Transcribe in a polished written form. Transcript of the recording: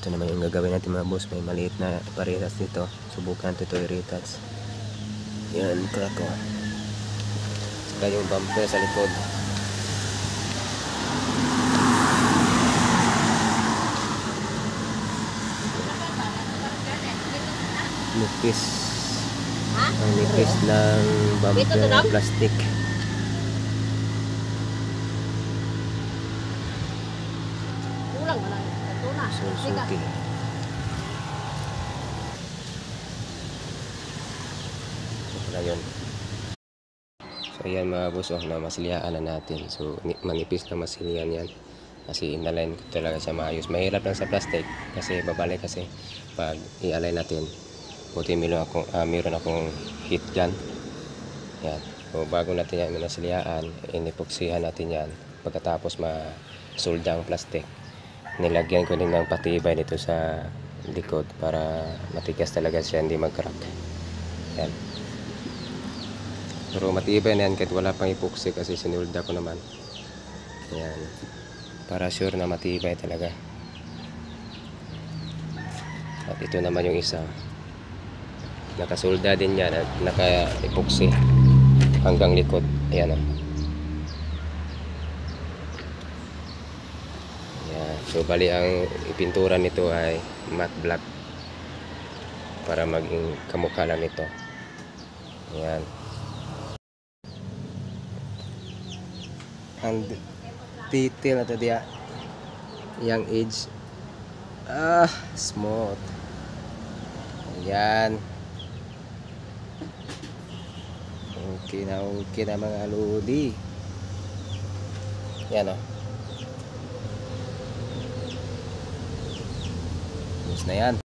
Ito naman yung gagawin natin mga boss. May maliit na parehas dito. Subukan natin ito i-retouch. Yan, crack ko. Saka yung bumper sa likod. Nipis. Ang nipis ng bumper plastic. Suzuki. So, yun. So, ayan mga boss, na masilihaan na natin. So, manipis na masilihan yan. Kasi inalign ko talaga siya maayos. Mahirap lang sa plastic kasi babalik kasi pag i-align natin. Buti meron akong heat gun. Yan. So, bago natin yan minasilihaan, inipoksihan natin yan. Pagkatapos ma-solda ang plastic, nilagyan ko din ng patibay nito sa likod para matigas talaga siya, hindi mag-crack. Yan. Pero matibay na yan kahit wala pang epoxy kasi sinulda ko naman. Yan. Para sure na matibay talaga. At ito naman yung isa. Nakasolda din yan at naka-epoxy hanggang likod. Ayan o. So bali ang ipintura nito ay matte black para maging kamukha lang nito. Ayan. Ang detail na ito diya. Yung edge. Smooth. Ayan. Okay na mga lodi. Ayan o. Na yan.